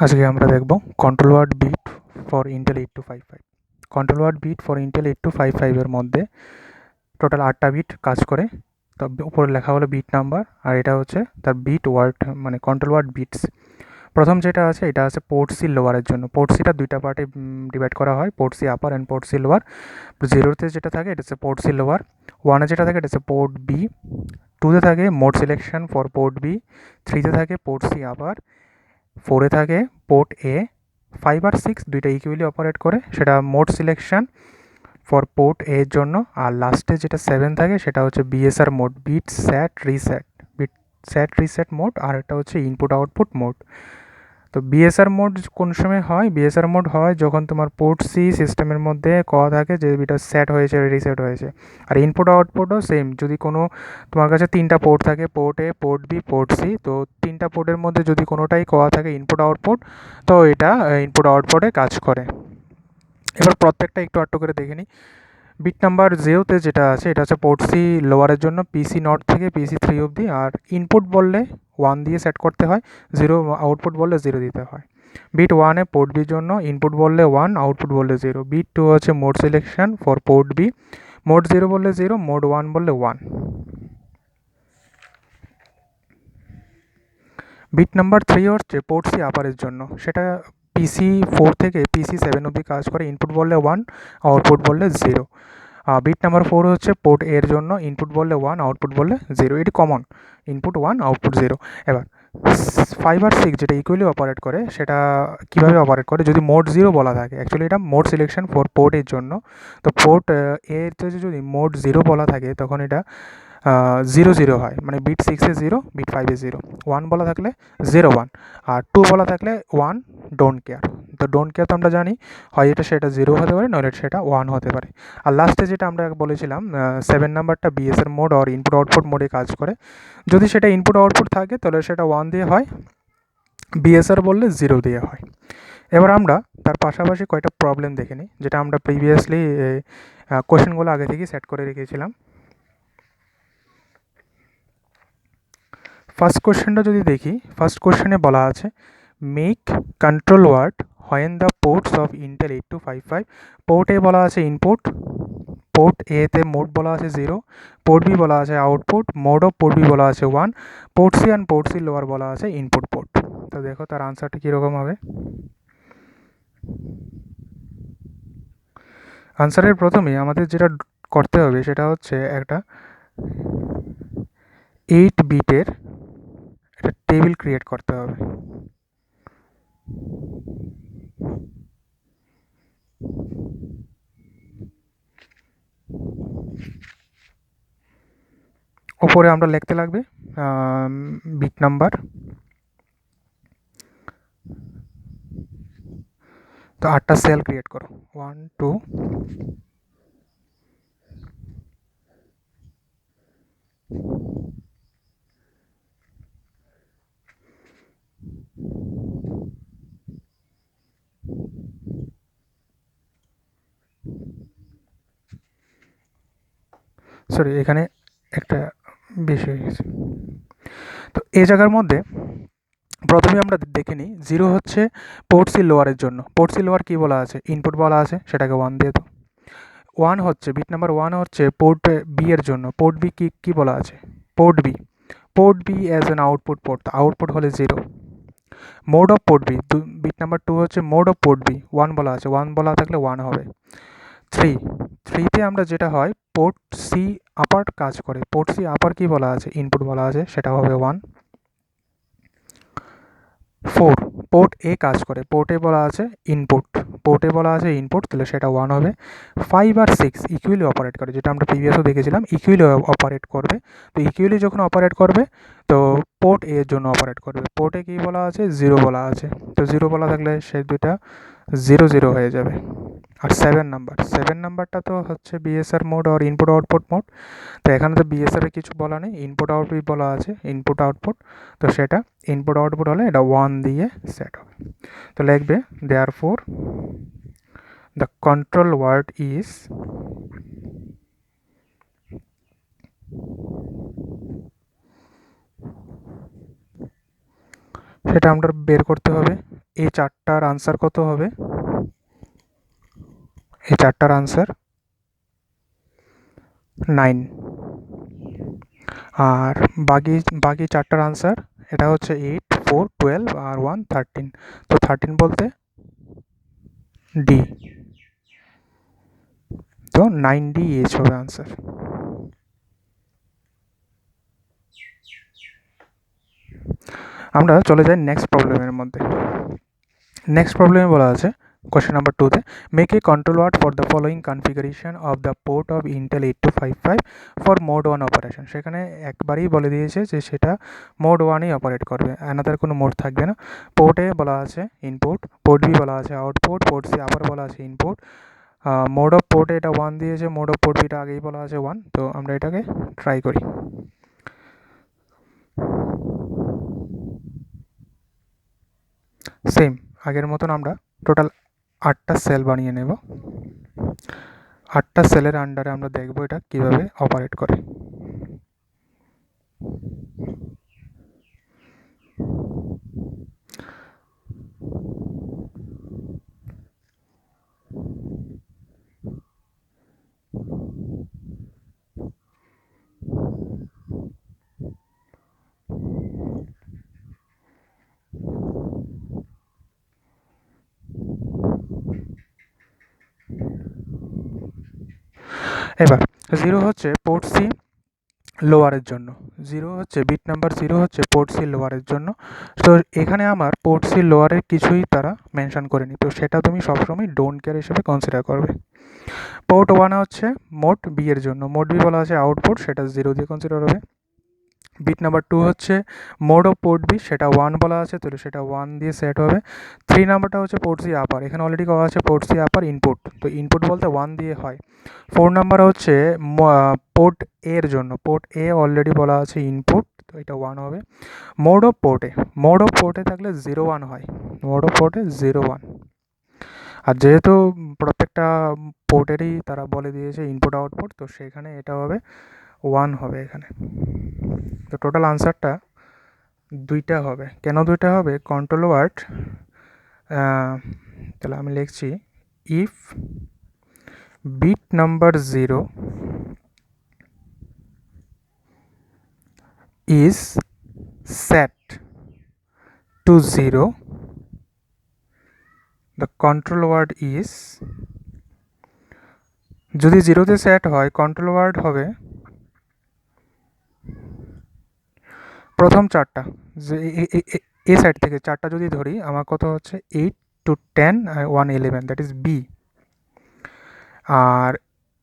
আজকে আমরা দেখব control word bit for Intel 8255। Control word bit for Intel 8255 এর মধ্যে টোটাল 8টা বিট কাজ করে। তবে উপরে লেখা হলো বিট নাম্বার, আর এটা হচ্ছে তার বিট ওয়ার্ড মানে কন্ট্রোল ওয়ার্ড বিটস। প্রথম যেটা আছে এটা আছে পোর্ট সি লোয়ারের জন্য। পোর্ট সিটা দুইটা পার্টে ডিভাইড করা হয়, port C upper and port C lower. জিরোতে যেটা থাকে এটা হচ্ছে পোর্ট সি লোয়ার, ওয়ানে যেটা থাকে এটা হচ্ছে পোর্ট বি, টুতে থাকে mode selection for port B, থ্রিতে থাকে পোর্ট সি আপার, ফোরে থাকে পোর্ট এ, 5 আর 6 দুইটা ইকুয়ালি অপারেট করে, সেটা মোড সিলেকশন ফর পোর্ট এর জন্য। আর লাস্টে যেটা 7 থাকে সেটা হচ্ছে বিএসআর মোড, বিট স্যাট রিসেট, বিট স্যাট রিসেট মোড, আর একটা হচ্ছে ইনপুট আউটপুট মোড। তো বিএসআর মোড কোন সময় হয়? বিএসআর মোড হয় যখন তোমার পোর্ট সি সিস্টেমের মধ্যে কওয়া থাকে যে বিটা সেট হয়েছে, রিসেট হয়েছে। আর ইনপুট আউটপুটও সেম, যদি কোনো তোমার কাছে 3টা পোর্ট থাকে, পোর্ট এ, পোর্ট বি, পোর্ট সি, তো 3টা পোর্টের মধ্যে যদি কোনোটাই কওয়া থাকে ইনপুট আউটপুট, তো এটা ইনপুট আউটপুটে কাজ করে। এবার প্রত্যেকটা একটু আটটু করে দেখে নিই। বিট নাম্বার জিরোতে যেটা আছে এটা হচ্ছে পোর্ট সি লোয়ারের জন্য, পিসি নট থেকে পিসি 3 অবধি। আর ইনপুট বললে 1 দিয়ে সেট করতে হয়, 0 আউটপুট বললে 0 দিতে হয়। বিট 1-এ পোর্ট বির জন্য ইনপুট বললে 1, আউটপুট বললে 0। বিট 2 হচ্ছে mode selection for port B, mode 0 বললে 0, মোড 1 বললে 1। বিট নাম্বার 3 হচ্ছে পোর্ট সি আপারের জন্য, সেটা পিসি 4 থেকে পিসি 7 অবধি কাজ করে, ইনপুট বললে 1, আউটপুট বললে 0। বিট নাম্বার 4 হচ্ছে পোর্ট এর জন্য, ইনপুট বললে 1, আউটপুট বললে 0। এটি কমন, ইনপুট 1, আউটপুট 0। এবার 5 আর 6 যেটা ইকুয়ালি অপারেট করে, সেটা কীভাবে অপারেট করে? যদি মোড 0 বলা থাকে, অ্যাকচুয়ালি এটা মোড সিলেকশন ফর পোর্ট এর জন্য। তো পোর্ট এতে যদি মোড 0 বলা থাকে তখন এটা 0 0 হয়, মানে বিট 6-এ 0, বিট 5-এ 0। 1 বলা থাকলে 0 1, আর 2 বলা থাকলে 1 ডোন্ট কেয়ার। তো ডোন্ট কেয়ার তো আমরা জানি, হয় এটা সেটা 0 হতে পারে, নইলে সেটা 1 হতে পারে। আর লাস্টে যেটা আমরা বলেছিলাম 7 নাম্বারটা বিএসআর মোড আর ইনপুট আউটপুট মোডে কাজ করে। যদি সেটা ইনপুট আউটপুট থাকে তাহলে সেটা 1 দিয়ে হয়, বিএসআর বললে 0 দিয়ে হয়। এবার আমরা তার পাশাপাশি কয়টা প্রবলেম দেখে নিই, যেটা আমরা প্রিভিয়াসলি কোশ্চেনগুলো আগে থেকেই সেট করে রেখেছিলাম। ফার্স্ট কোশ্চেনটা যদি দেখি, ফার্স্ট কোশ্চেনে বলা আছে make control word when the ports of Intel 8255। Port A বলা আছে ইনপুট, পোর্ট এতে মোড বলা আছে 0, পোর্ট বি বলা আছে output, mode of port B বলা আছে 1, port C and port C lower বলা আছে ইনপুট পোর্ট। তো দেখো তার আনসারটা কীরকম হবে। আনসারের প্রথমেই আমাদের যেটা করতে হবে সেটা হচ্ছে একটা 8 বিটের একটা টেবিল ক্রিয়েট করতে হবে। ওপরে আমরা লিখতে লাগবে বিট নাম্বার। তো 8টা সেল ক্রিয়েট করো, 1 2 সরি এখানে একটা বেশি হয়ে গেছে। তো এই জায়গার মধ্যে প্রথমে আমরা দেখে নিই, 0 হচ্ছে পোর্ট সি লোয়ারের জন্য। পোর্ট সি লোয়ার কী বলা আছে? ইনপুট বলা আছে, সেটাকে 1 দিয়ে দাও। 1 হচ্ছে বিট নাম্বার 1 হচ্ছে পোর্ট বি এর জন্য। পোর্ট বি কী বলা আছে? Port B, port B as an output port, output হলে 0। Mode of port B, bit number 2 হচ্ছে মোড অফ পোর্ট বি, 1 বলা আছে, 1 বলা থাকলে 1 হবে। 3তে আমরা যেটা হয় পোর্ট সি আপার কাজ করে, পোর্ট সি আপার কী বলা আছে? ইনপুট বলা আছে, সেটা হবে 1। 4 পোর্ট এ কাজ করে, পোর্টে বলা আছে ইনপুট, পোর্টে বলা আছে ইনপুট, তাহলে সেটা 1 হবে। 5 আর 6 ইকুয়ালি অপারেট করে, যেটা আমরা প্রিভিয়াসও দেখেছিলাম, ইকুয়ালি অপারেট করবে। তো ইকুয়ালি যখন অপারেট করবে তো পোর্ট এর জন্য অপারেট করবে। পোর্টে কী বলা আছে? 0 বলা আছে, তো 0 বলা থাকলে সে দুইটা 0 0 হয়ে যাবে। আর 7 নাম্বারটা তো হচ্ছে বিএসআর মোড আর ইনপুট আউটপুট মোড। তো এখানে তো বিএসআর কিছু বলা নেই, ইনপুট আউটপুট বলা আছে, ইনপুট আউটপুট। তো সেটা ইনপুট আউটপুট হলে এটা 1 দিয়ে সেট হবে। তো লিখবে therefore the control word is, সেটা আমরা বের করতে হবে এই চারটার আনসার কত হবে? এই চারটার আনসার 9। আর বাকি বাকি চারটার আনসার এটা হচ্ছে 8, 4, 12 আর 1 13। তো 13 বলতে ডি। তো 9DH হবে আনসার। আমরা চলে যাই নেক্সট প্রবলেমের মধ্যে। নেক্সট প্রবলেমে বলা আছে কোয়েশ্চেন নাম্বার 2-তে, make a control word for the following configuration of the port of Intel 8255 for mode 1 operation. সেখানে একবারই বলে দিয়েছে যে সেটা মোড 1ই অপারেট করবে, অ্যানাদার কোনো মোড থাকবে না। পোর্ট এ বলা আছে ইনপুট, পোর্ট বি বলা আছে আউটপুট, পোর্ট সি আবার বলা আছে ইনপুট। মোড অফ পোর্টে এটা 1 দিয়েছে, মোড অফ পোর্ট বিটা আগেই বলা আছে 1। তো আমরা এটাকে ট্রাই করি। সেম আগের মতন আমরা টোটাল 8টা সেল বানিয়ে নেব। 8টা সেলের আন্ডারে আমরা দেখব এটা কিভাবে অপারেট করে। এবার 0 হচ্ছে পোর্ট সি লোয়ারের জন্য, 0 হচ্ছে বিট নাম্বার 0 হচ্ছে পোর্ট সি লোয়ারের জন্য। তো এখানে আমার পোর্ট সি লোয়ারের কিছুই তারা মেনশন করেনি, তো সেটা তুমি সবসময় ডোন্ট কেয়ার হিসেবে কনসিডার করবে। পোর্ট 1 হচ্ছে মোড বি এর জন্য, মোড বি বলা আছে আউটপুট, সেটা 0 দিয়ে কনসিডার হবে। বিট নাম্বার 2 হচ্ছে মোড অফ পোর্ট বি, সেটা 1 বলা আছে, তাহলে সেটা 1 দিয়ে সেট হবে। 3 নাম্বারটা হচ্ছে পোর্ট সি আপার, এখানে অলরেডি করা আছে পোর্ট সি আপার ইনপুট, তো ইনপুট বলতে 1 দিয়ে হয়। 4 নাম্বার হচ্ছে পোর্ট এ এর জন্য, পোর্ট এ অলরেডি বলা আছে ইনপুট, তো এটা 1 হবে। মোড অফ পোর্টে থাকলে 0 1 হয়, মোড অফ পোর্টে 0 1। আর যেহেতু প্রত্যেকটা পোর্টেরই তারা বলে দিয়েছে ইনপুট আউটপুট, তো সেখানে এটা হবে 1 হবে এখানে। তো টোটাল আনসারটা 2টা হবে। কেন 2টা হবে? কন্ট্রোল ওয়ার্ড, তাহলে আমি লিখছি if bit number 0 is set to 0, the control word is, যদি 0-তে সেট হয় কন্ট্রোল ওয়ার্ড হবে প্রথম চারটা, যে এ সাইড থেকে চারটা যদি ধরি আমার কত হচ্ছে 8 to 10 আর 1 11, দ্যাট ইজ বি। আর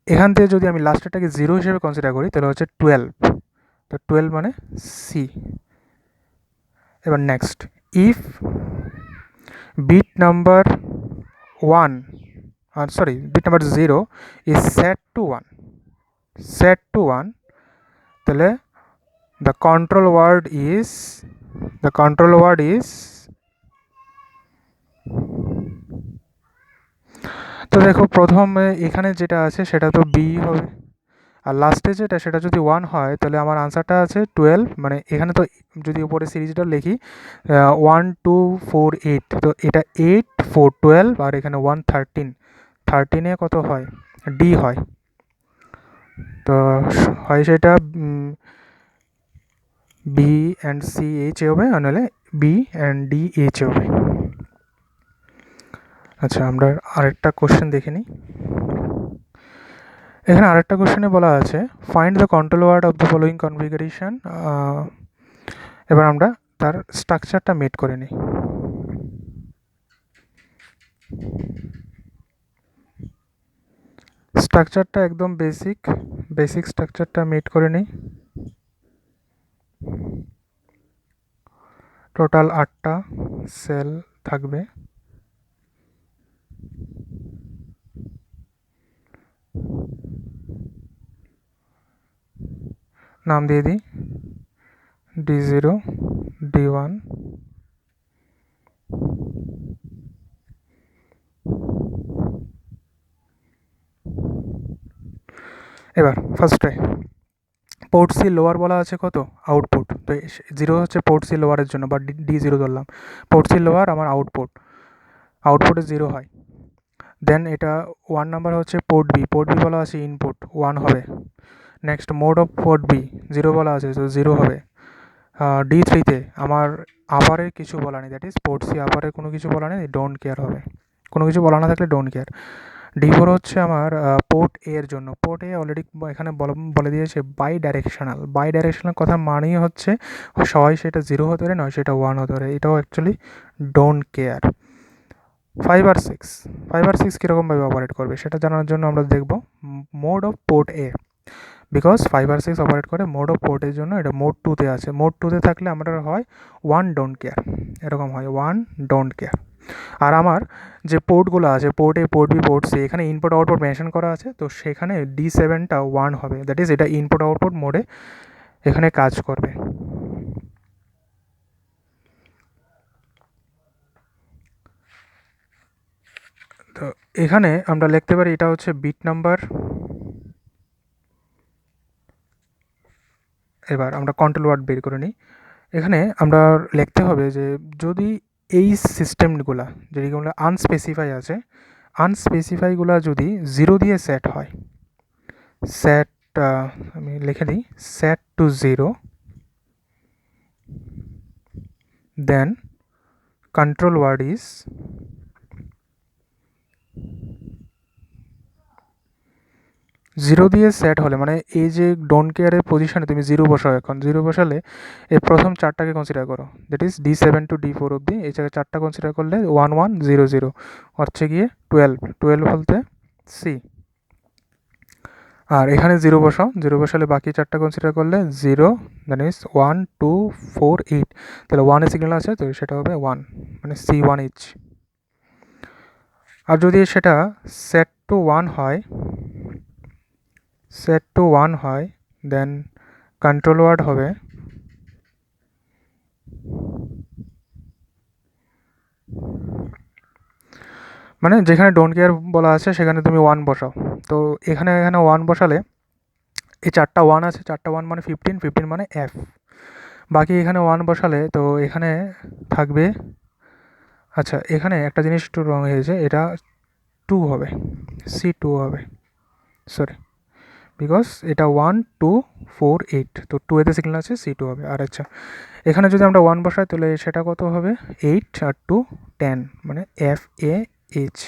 এখান থেকে যদি আমি লাস্টেরটাকে 0 হিসেবে কনসিডার করি তাহলে হচ্ছে 12, তো 12 মানে সি। এবার next, if bit number 1 bit number 0 is set to 1, তাহলে the control word is তো দেখো প্রথমে এখানে যেটা আছে সেটা তো বি হবে, আর লাস্টে যেটা সেটা যদি 1 হয় তাহলে আমার আনসারটা আছে 12, মানে এখানে তো যদি উপরে সিরিজটা লিখি 1 2 4 8, তো এটা 8 4 12 আর এখানে 1 13, 13-এ কত হয়? ডি হয়। তো হয় সেটা বি অ্যান্ড সি এইচ হবে, আর নাহলে বি অ্যান্ড ডি এইচ হবে। আচ্ছা, আমরা আরেকটা কোশ্চেন দেখে নিই। এখানে আরেকটা কোশ্চেনে বলা আছে find the control word of the following configuration. এবার আমরা তার স্ট্রাকচারটা মেট করে নিই। স্ট্রাকচারটা একদম বেসিক স্ট্রাকচারটা মেট করে নিই। টোটাল 8টা সেল থাকবে। নাম দিয়ে দিই D0, D1, এবার ফার্স্টে পোর্ট সি লোয়ার বলা আছে কত আউটপুট, তো 0 হচ্ছে পোর্ট সি লোয়ারের জন্য, বা D0 ধরলাম। পোর্ট সি লোয়ার আমার আউটপুটে 0 হয়। দেন এটা 1 নাম্বার হচ্ছে পোর্ট বি বলা আছে ইনপুট 1 হবে। Next mode of port B 0 বলা আছে, তো 0 হবে। D3তে আমার আপারের কিছু বলা নেই, দ্যাট ইজ পোর্ট সি আপারের কোনো কিছু বলা নেই, ডোন্ট কেয়ার হবে, কোনো কিছু বলা না থাকলে ডোন্ট কেয়ার। D4 হচ্ছে আমার পোর্ট এ এর জন্য। পোর্ট এ অলরেডি এখানে বলে দিয়েছে বাই ডাইরেকশনাল কথা মানেই হচ্ছে হয় সেটা 0 হতে পারে, নয় সেটা 1 হতে পারে, এটাও অ্যাকচুয়ালি ডোন্ট কেয়ার। 5 আর 6 কীরকমভাবে অপারেট করবে সেটা জানার জন্য আমরা দেখব mode of port A. Because 5 আর 6 অপারেট করে মোড অফ পোর্টের জন্য, এটা মোড 2তে আছে। মোড 2তে থাকলে আমরা হয় 1 ডোন্ট কেয়ার, এরকম হয় 1 ডোন্ট কেয়ার। আর আমার যে পোর্টগুলো আছে, পোর্ট এ, পোর্ট বি, পোর্ট সি, এখানে ইনপুট আউটপুট মেনশন করা আছে, তো সেখানে D7টা 1 হবে, দ্যাট ইজ এটা ইনপুট আউটপুট মোডে এখানে কাজ করবে। তো এখানে আমরা লিখতে পারি এটা হচ্ছে বিট নাম্বার। এবার আমরা কন্ট্রোল ওয়ার্ড বের করে নিই। এখানে আমরা লিখতে হবে যে যদি এই সিস্টেমগুলা যেগুলো আনস্পেসিফাইগুলো যদি 0 দিয়ে সেট হয়, আমি লিখে দিই set to 0, then control word is zero দিয়ে সেট হলে, মানে এই যে ডোন্ট কেয়ারের পজিশনে তুমি 0 বসাও, এখন 0 বসালে এই প্রথম 4টাকে কনসিডার করো, that is D7 to D4 অবধি, এই জায়গায় 4টা কনসিডার করলে 1 1 0 0 হচ্ছে গিয়ে 12 বলতে সি। আর এখানে 0 বসাও, 0 বসালে বাকি 4টা কনসিডার করলে 0, দ্যাট ইজ 1 2 4 8, তাহলে 1 এর সিগন্যাল আছে, তো সেটা হবে 1, মানে C1H। আর যদি সেটা সেট টু 1 হয়, দেন কন্ট্রোল ওয়ার্ড হবে মানে যেখানে ডোন্ট কেয়ার বলা আছে সেখানে তুমি 1 বসাও। তো এখানে 1 বসালে এই 4টা 1 আছে, 4টা 1 মানে 15 মানে F। বাকি এখানে 1 বসালে তো এখানে থাকবে, আচ্ছা এখানে একটা জিনিস একটু রং হয়েছে, এটা 2 হবে, C2 হবে, সরি, বিকজ এটা 1 2 4 8, তো 2 এতে সিগন্যাল আছে, C2 হবে। আর আচ্ছা এখানে যদি আমরা 1 বসাই তাহলে সেটা কত হবে, 8 আর 2 10, মানে FAH।